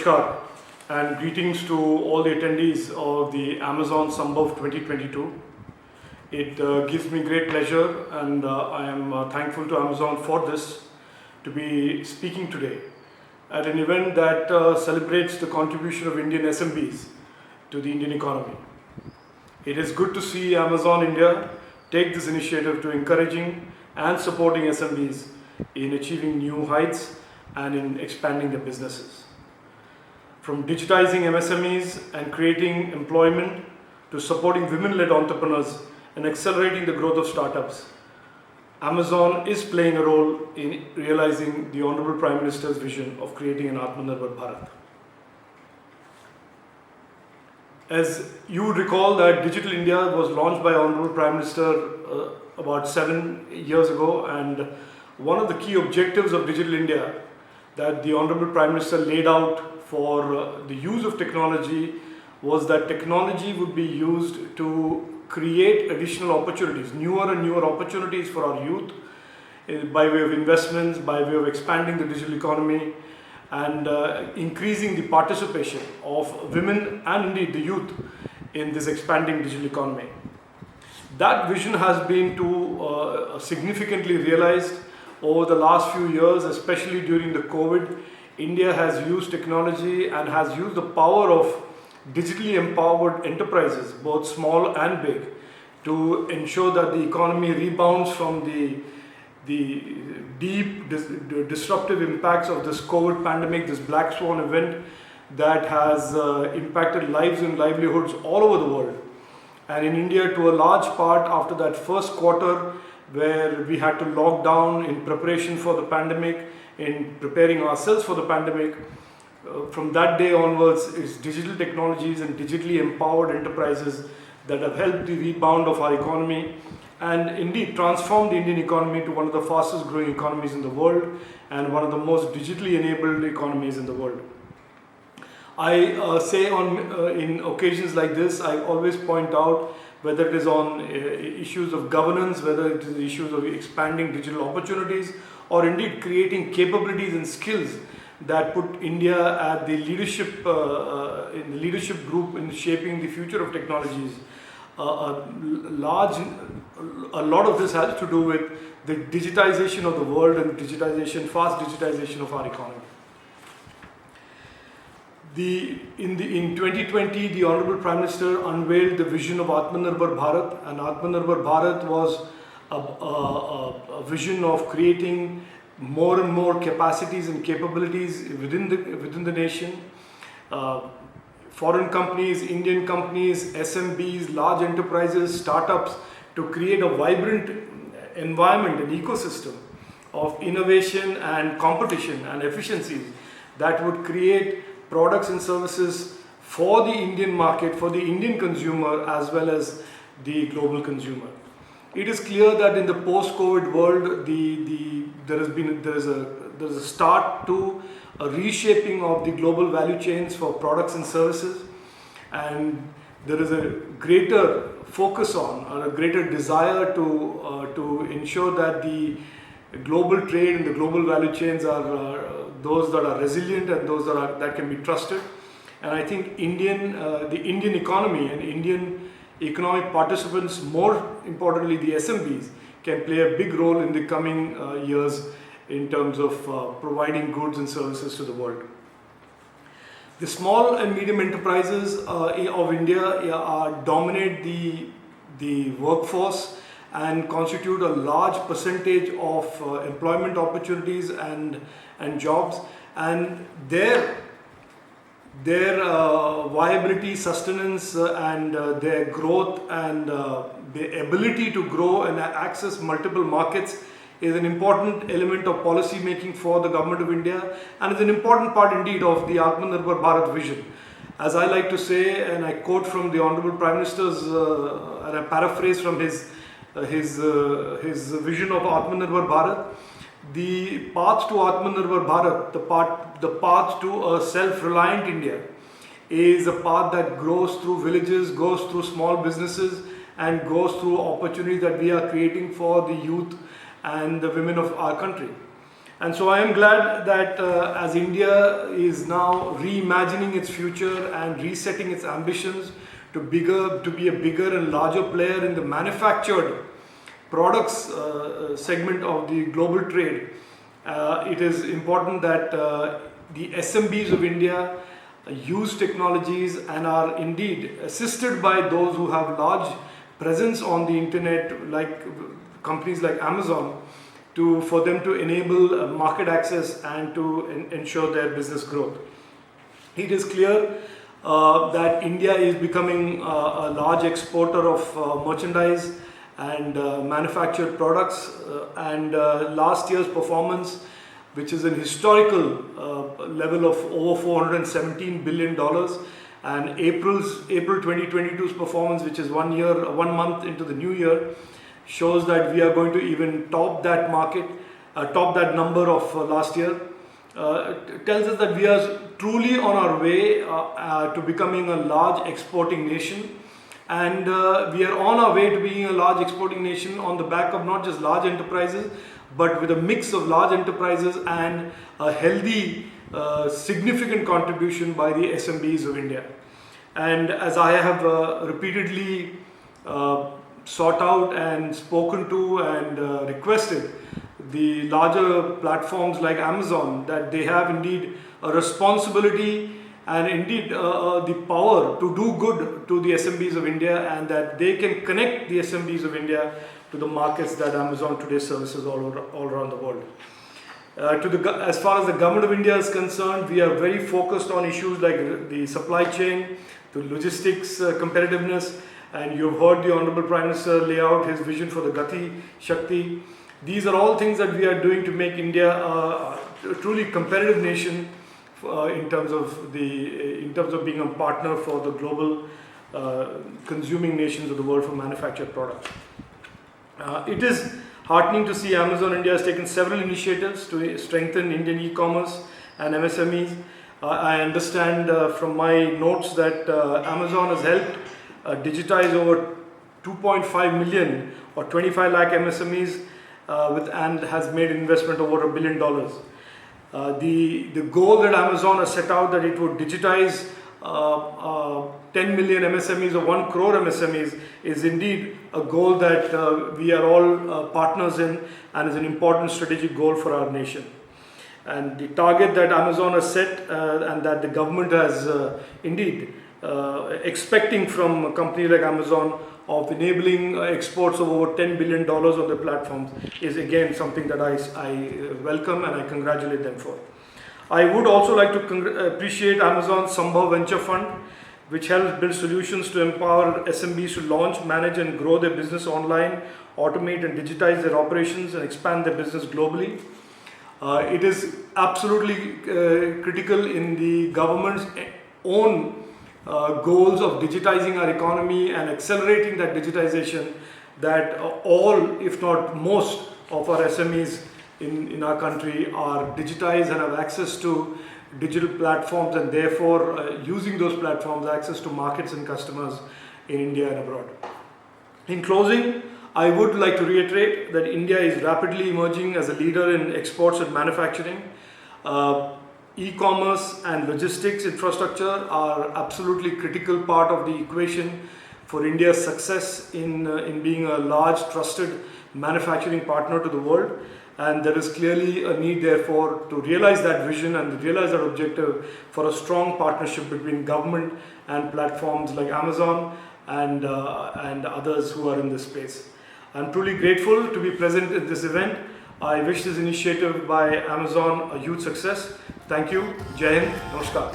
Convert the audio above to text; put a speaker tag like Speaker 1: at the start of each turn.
Speaker 1: Namaskar and greetings to all the attendees of the Amazon Smbhav 2022. It gives me great pleasure and I am thankful to Amazon for this, to be speaking today at an event that celebrates the contribution of Indian SMBs to the Indian economy. It is good to see Amazon India take this initiative to encouraging and supporting SMBs in achieving new heights and in expanding their businesses. From digitizing MSMEs and creating employment to supporting women-led entrepreneurs and accelerating the growth of startups, Amazon is playing a role in realizing the Honorable Prime Minister's vision of creating an Atmanirbhar Bharat. As you would recall that Digital India was launched by Honorable Prime Minister about 7 years ago, and one of the key objectives of Digital India that the Honorable Prime Minister laid out for the use of technology was that technology would be used to create additional opportunities, newer and newer opportunities for our youth by way of investments, by way of expanding the digital economy and increasing the participation of women and indeed the youth in this expanding digital economy. That vision has been significantly realized over the last few years, especially during the COVID. India has used technology and has used the power of digitally empowered enterprises, both small and big, to ensure that the economy rebounds from the deep disruptive impacts of this COVID pandemic, this black swan event that has impacted lives and livelihoods all over the world. And in India, to a large part, after that first quarter where we had to lock down in preparation for the pandemic, in preparing ourselves for the pandemic, from that day onwards, it's digital technologies and digitally empowered enterprises that have helped the rebound of our economy and indeed transformed the Indian economy to one of the fastest growing economies in the world and one of the most digitally enabled economies in the world. I say in occasions like this, I always point out whether it is on issues of governance, whether it is issues of expanding digital opportunities, or indeed creating capabilities and skills that put India at the leadership in the leadership group in shaping the future of technologies. A lot of this has to do with the digitization of the world and fast digitization of our economy. In 2020, the Honorable Prime Minister unveiled the vision of Atmanirbhar Bharat, and Atmanirbhar Bharat was a vision of creating more and more capacities and capabilities within the nation. Foreign companies, Indian companies, SMBs, large enterprises, startups, to create a vibrant environment and ecosystem of innovation and competition and efficiencies that would create products and services for the Indian market, for the Indian consumer as well as the global consumer. It is clear that in the post-COVID world, there is a start to a reshaping of the global value chains for products and services, and there is a greater focus on or a greater desire to ensure that the global trade and the global value chains are those that are resilient and those that can be trusted. And I think the Indian economy and Indian economic participants, more importantly the SMBs, can play a big role in the coming years in terms of providing goods and services to the world. The small and medium enterprises of India dominate the workforce and constitute a large percentage of employment opportunities and jobs, and their viability, sustenance and their growth and the ability to grow and access multiple markets is an important element of policy making for the Government of India, and is an important part indeed of the Atmanirbhar Bharat vision. As I like to say, and I quote from the Honorable Prime Minister's, and I paraphrase from his vision of Atmanirbhar Bharat, the path to Atmanirbhar Bharat, the path to a self-reliant India, is a path that grows through villages, goes through small businesses, and goes through opportunities that we are creating for the youth and the women of our country. And so I am glad that as India is now reimagining its future and resetting its ambitions to be a bigger and larger player in the manufactured products segment of the global trade, it is important that the SMBs of India use technologies and are indeed assisted by those who have large presence on the internet, like companies like Amazon, for them to enable market access and to ensure their business growth. It is clear that India is becoming a large exporter of merchandise and manufactured products, and last year's performance, which is an historical level of over $417 billion, and April 2022's performance, which is 1 month into the new year, shows that we are going to even top that number of last year. It tells us that we are truly on our way to becoming a large exporting nation, and we are on our way to being a large exporting nation on the back of not just large enterprises, but with a mix of large enterprises and a healthy, significant contribution by the SMBs of India. And as I have repeatedly sought out and spoken to and requested the larger platforms like Amazon, that they have indeed a responsibility and indeed the power to do good to the SMBs of India, and that they can connect the SMBs of India to the markets that Amazon today services all around the world. As far as the government of India is concerned, we are very focused on issues like the supply chain, the logistics competitiveness, and you've heard the Honorable Prime Minister lay out his vision for the Gati Shakti. These are all things that we are doing to make India a truly competitive nation in terms of being a partner for the global consuming nations of the world for manufactured products. It is heartening to see Amazon India has taken several initiatives to strengthen Indian e-commerce and MSMEs. I understand from my notes that Amazon has helped digitize over 2.5 million or 25 lakh MSMEs and has made investment over $1 billion. The goal that Amazon has set out, that it would digitize 10 million MSMEs or 1 crore MSMEs, is indeed a goal that we are all partners in, and is an important strategic goal for our nation. And the target that Amazon has set and that the government has indeed expecting from a company like Amazon of enabling exports of over $10 billion on their platforms is again something that I welcome and I congratulate them for. I would also like to appreciate Amazon's Smbhav Venture Fund, which helps build solutions to empower SMBs to launch, manage and grow their business online, automate and digitize their operations and expand their business globally. It is absolutely critical in the government's own goals of digitizing our economy and accelerating that digitization, that all, if not most, of our SMEs in our country are digitized and have access to digital platforms, and therefore using those platforms, access to markets and customers in India and abroad. In closing, I would like to reiterate that India is rapidly emerging as a leader in exports and manufacturing. E-commerce and logistics infrastructure are absolutely critical part of the equation for India's success in being a large trusted manufacturing partner to the world. And there is clearly a need, therefore, to realize that vision and realize that objective for a strong partnership between government and platforms like Amazon and others who are in this space. I'm truly grateful to be present at this event. I wish this initiative by Amazon a huge success. Thank you. Jai Hind. Namaskar.